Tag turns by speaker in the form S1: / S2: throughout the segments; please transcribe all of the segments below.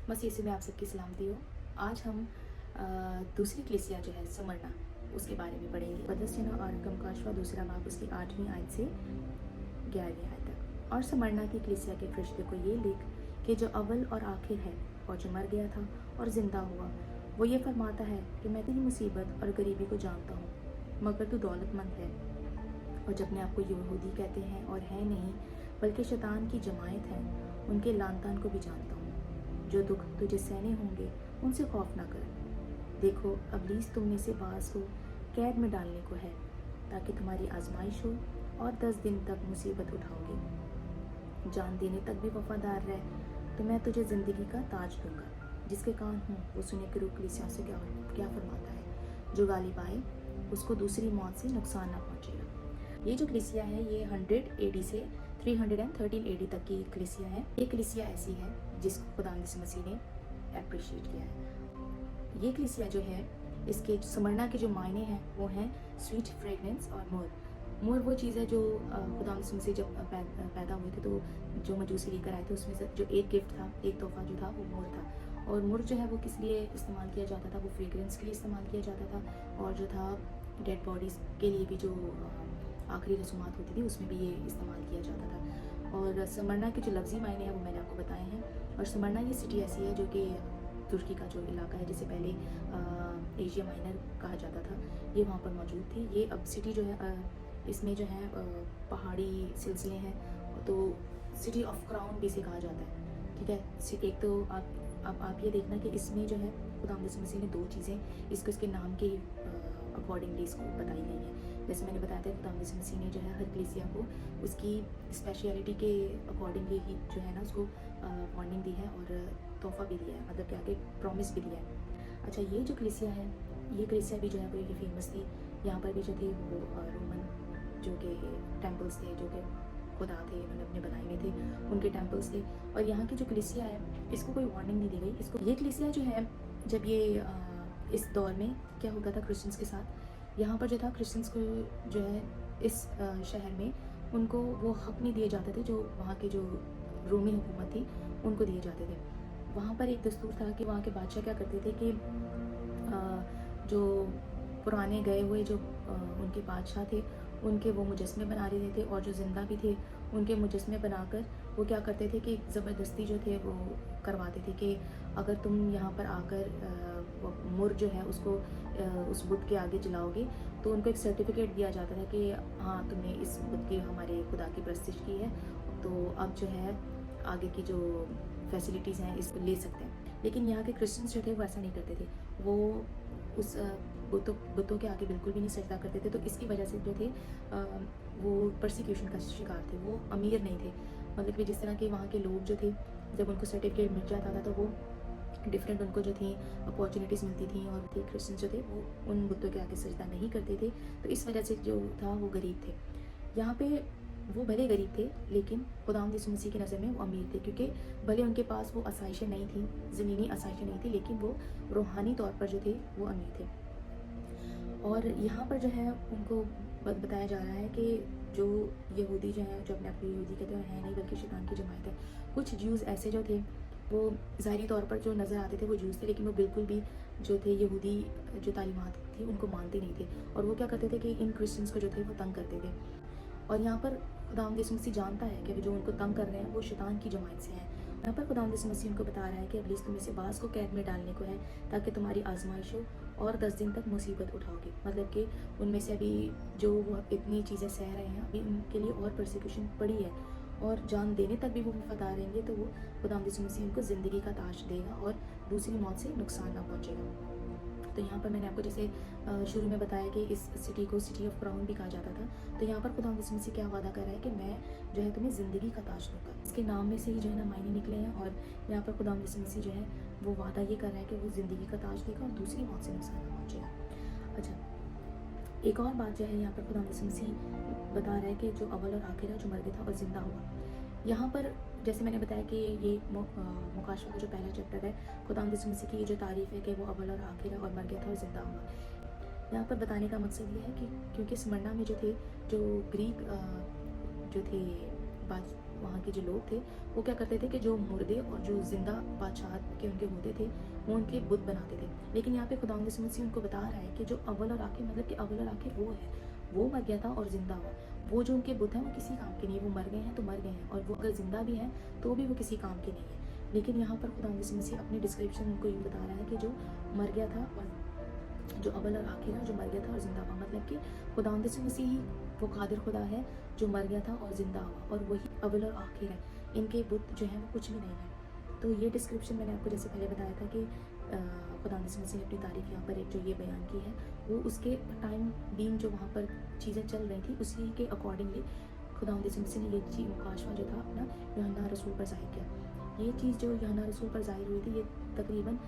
S1: मसीह से मैं आप सबकी सलामती हो। आज हम दूसरी कलीसिया जो है स्मरना, उसके बारे में पढ़ेंगे। पदस्यना और कमकाशवा दूसरा बाब उसकी 8वीं आयत से 11वीं आयत तक। और स्मरना की कलीसिया के फरिश्ते को ये लिख कि जो अव्वल और आखिर है और जो मर गया था और जिंदा हुआ, वो ये फरमाता है कि मैं तेरी मुसीबत और गरीबी को जानता हूँ, मगर तू दौलतमंद है और जब अपने आप को यहूदी कहते हैं और है नहीं बल्कि शैतान की जमायत है, उनके लानतान को भी जानता हूँ। जो दुख तुझे सहने होंगे उनसे खौफ ना कर। देखो अबलीस तुम में से बास को कैद में डालने को है, ताकि तुम्हारी आजमाइश हो और 10 दिन तक मुसीबत उठाओगे। जान देने तक भी वफादार रह तो मैं तुझे ज़िंदगी का ताज दूंगा। जिसके कान हों वो सुने कि रूह कलीसिया से क्या क्या फरमाता है। जो गालिब आए उसको दूसरी मौत से नुकसान ना पहुँचेगा। ये जो कलीसिया है ये 100 AD से 313 AD तक की कलीसिया है। ये कलीसिया ऐसी है जिसको खुदा यीशु मसीह ने अप्रिशिएट किया है। ये कलीसिया जो है, इसके स्मरना के जो मायने हैं वो हैं स्वीट फ्रेगनेंस और मोर। मोर वो चीज़ है जो खुदा यीशु मसीह जब पैदा हुए थे तो जो मजूसी लेकर आए थे उसमें से जो एक गिफ्ट था, एक तोहफा जो था वो मोर था। और मोर जो है वो किस लिए इस्तेमाल किया जाता था, वो फ्रेगरेंस के लिए इस्तेमाल किया जाता था। और जो था डेड बॉडीज़ के लिए भी जो आखिरी रसूमात होती थी उसमें भी ये इस्तेमाल किया जाता था। और स्मरना के जो लफ्ज़ी मायने हैं वो मैंने आपको बताए हैं। और स्मरना ये सिटी ऐसी है जो कि तुर्की का जो इलाका है, जिसे पहले एशिया माइनर कहा जाता था, ये वहाँ पर मौजूद थी। ये अब सिटी जो है इसमें जो है पहाड़ी सिलसिले हैं, तो सिटी ऑफ क्राउन भी इसे कहा जाता है। ठीक है, एक तो आप ये देखना कि इसमें जो है खुदा यीशु मसीह ने 2 चीज़ें इसके नाम के अकॉर्डिंगली इसको बताई गई हैं। जैसे मैंने बताया था खुदा यीशु मसीह ने जो है हर कलीसिया को उसकी स्पेशलिटी के अकॉर्डिंगली ही जो है ना उसको वार्निंग दी है और तोहफा भी दिया है, मतलब कि आगे प्रॉमिस भी दिया है। अच्छा, ये जो कलीसिया है, ये कलीसिया भी जो है वो फेमस थी। यहाँ पर भी जो थे वो रोमन जो कि टेम्पल्स थे, जो कि खुदा थे, उन्होंने अपने बनाए हुए थे, उनके टेम्पल्स थे। और यहाँ की जो कलीसिया है इसको कोई वार्निंग नहीं दी गई। इसको ये कलीसिया जो है, जब ये इस दौर में क्या होता था क्रिश्चियंस के साथ, यहाँ पर जो था क्रिश्चियंस को जो है इस शहर में उनको वो हक नहीं दिए जाते थे जो वहाँ के जो रोमी हुकूमत थी उनको दिए जाते थे। वहाँ पर एक दस्तूर था कि वहाँ के बादशाह क्या करते थे कि जो पुराने गए हुए जो उनके बादशाह थे उनके वो मुजस्मे बना देते थे, और जो ज़िंदा भी थे उनके मुजस्मे बनाकर वो क्या करते थे कि ज़बरदस्ती जो थे वो करवाते थे कि अगर तुम यहाँ पर आकर वो मुर जो है उसको उस बुत के आगे जलाओगे तो उनको एक सर्टिफिकेट दिया जाता था कि हाँ तुमने इस बुत की हमारे खुदा की परस्तिश की है, तो अब जो है आगे की जो फैसिलिटीज़ हैं इसको ले सकते हैं। लेकिन यहाँ के क्रिश्चियंस जो थे वो ऐसा नहीं करते थे। वो उस बुतों के आगे बिल्कुल भी नहीं सजदा करते थे। तो इसकी वजह से जो थे वो परसिक्यूशन का शिकार थे। वो अमीर नहीं थे, मतलब कि जिस तरह के वहाँ के लोग जो थे जब उनको सर्टिफिकेट मिल जाता था तो वो डिफरेंट उनको जो थी अपॉर्चुनिटीज़ मिलती थी, और थे क्रिश्चियंस जो थे वो उन बुतों के आगे सजदा नहीं करते थे। तो इस वजह से जो था वो गरीब थे। यहाँ पे वो भले गरीब थे लेकिन खुदावंद यीशु मसीह की नज़र में वो अमीर थे, क्योंकि भले उनके पास वो आसाइशें नहीं थी, ज़मीनी आसाइशें नहीं थी, लेकिन वो रूहानी तौर पर जो थे वो अमीर थे। और यहाँ पर जो है उनको बताया जा रहा है कि जो यहूदी जो हैं, जो अपने आप को यहूदी कहते हैं नहीं बल्कि शैतान की जमात है। कुछ ज्यूज़ ऐसे जो थे वो ज़ाहिरी तौर पर जो नज़र आते थे वो ज्यूज़ थे, लेकिन वो बिल्कुल भी जो थे यहूदी जो तालीमात थी उनको मानते नहीं थे। और वो क्या करते थे कि इन क्रिश्चियंस को जो थे वो तंग करते थे। और यहाँ पर खुदावंद यीशु मसीह जानता है कि जो उनको तंग कर रहे हैं वो शैतान की जमात से हैं। यहाँ पर खुदावंद यीशु मसीह उनको बता रहा है कि इब्लीस तुम में से बाज़ को कैद में डालने को है, ताकि तुम्हारी आजमाइश हो और 10 दिन तक मुसीबत उठाओगे। मतलब कि उनमें से अभी जो वो इतनी चीज़ें सह रहे हैं, अभी उनके लिए और परसिक्यूशन पड़ी है, और जान देने तक भी वो वफादार रहेंगे तो वो खुदावंद यीशु मसीह उनको ज़िंदगी का ताज देगा और दूसरी मौत से नुकसान ना पहुँचेगा। तो यहाँ पर मैंने आपको जैसे शुरू में बताया कि इस सिटी को सिटी ऑफ क्राउन भी कहा जाता था। तो यहाँ पर खुदा यीशु मसीह क्या वादा कर रहा है कि मैं जो है तुम्हें ज़िंदगी का ताज दूँगा। इसके नाम में से ही जो है ना मायने निकले हैं, और यहाँ पर खुदा यीशु मसीह जो है वो वादा ये कर रहा है कि वो ज़िंदगी का ताज देगा और दूसरी मौत से नुकसान ना पहुँचेगा। अच्छा, एक और बात जो है यहाँ पर खुदा यीशु मसीह बता रहा है कि जो अव्वल और आखिर है, जो मर गया था और ज़िंदा हुआ। यहाँ पर जैसे मैंने बताया कि ये मुकाशवा का जो पहला चैप्टर है, खुदावंद यीशु मसीह की ये जो तारीफ़ है कि वो अव्वल और आखिर है और मर गया था और ज़िंदा हुआ। यहाँ पर बताने का मकसद ये है कि क्योंकि स्मरना में जो थे जो ग्रीक जो थे वहाँ के जो लोग थे वो क्या करते थे कि जो मुर्दे और जो जिंदा बादशाह के उनके होते थे वो उनके बुत बनाते थे। लेकिन यहाँ पे खुदावंद यीशु मसीह उनको बता रहा है कि जो अव्वल और आखिर, मतलब कि अव्वल और आखिर वो है, वो मर गया था और जिंदा हुआ। वो जो उनके बुत हैं वो किसी काम के नहीं, वो मर गए हैं तो मर गए हैं, और वो अगर जिंदा भी हैं तो भी वो किसी काम के नहीं है। लेकिन यहाँ पर खुदावंद यीशु मसीह अपनी डिस्क्रिप्शन उनको ये बता रहा है कि जो मर गया था और जो अव्वल और आखिर है, जो मर गया था और जिंदा हुआ, मतलब कि खुदावंद यीशु मसीह ही वो कादिर खुदा है जो मर गया था और जिंदा हुआ, और वही अव्वल और आखिर है। इनके बुत जो है वो कुछ भी नहीं है। तो ये डिस्क्रिप्शन मैंने आपको जैसे पहले बताया था कि खुदावंद यीशु मसीह ने अपनी तारीफ यहाँ पर एक जो ये बयान की है वो उसके टाइम बीइंग जो वहाँ पर चीज़ें चल रही थी उसी के अकॉर्डिंगली खुदावंद यीशु मसीह ने ये चीज़ मुकाशवा जो था अपना यूहन्ना रसूल पर ज़ाहिर किया। ये चीज़ जो यूहन्ना रसूल पर ज़ाहिर हुई थी ये तकरीबन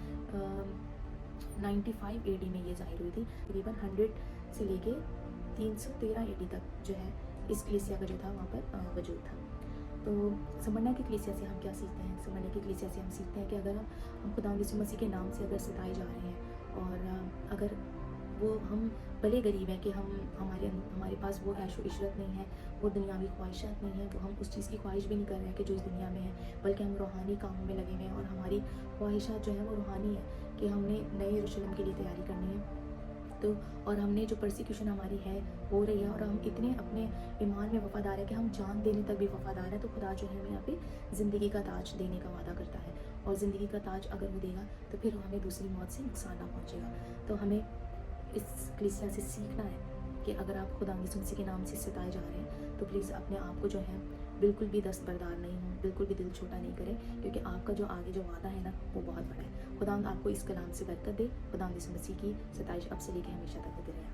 S1: 95 AD में ये ज़ाहिर हुई थी। तकरीबन 100 से लेके 313 AD तक जो है इस कलीसिया का जो था वहाँ पर वजूद था। तो स्मरना की कलीसिया से हम क्या सीखते हैं? स्मरना की कलीसिया से हम सीखते हैं कि अगर हम खुदावंद यीशु मसीह के नाम से अगर सताए जा रहे हैं और अगर वो हम भले गरीब हैं कि हमारे पास वो ऐशो इशरत नहीं है, वो दुनियावी ख्वाहिशात नहीं है, वो हम उस चीज़ की ख्वाहिश भी नहीं कर रहे हैं कि जो इस दुनिया में है, बल्कि हम रूहानी कामों में लगे हुए हैं और हमारी ख्वाहिशात जो है वो रूहानी है कि हमने नए यरूशलेम के लिए तैयारी करनी है। तो और हमने जो परसिक्यूशन हमारी है हो रही है और हम इतने अपने ईमान में वफादार है कि हम जान देने तक भी वफादार है, तो खुदा जो है हमें यहाँ पे ज़िंदगी का ताज देने का वादा करता है। और ज़िंदगी का ताज अगर वो देगा तो फिर हमें दूसरी मौत से नुकसान ना पहुँचेगा। तो हमें इस कलीसिया से सीखना है कि अगर आप खुदा यीशु मसीह के नाम से सताए जा रहे हैं तो प्लीज़ अपने आप को जो है बिल्कुल भी दस्तबरदार नहीं हो, बिल्कुल भी दिल छोटा नहीं करें, क्योंकि आपका जो आगे जो वादा है ना वो बहुत बड़ा है। खुदा आपको इस कलाम से बरकत दे। खुदा यीशु मसीह की सताइश अब से लेकर हमेशा तक होती रहे।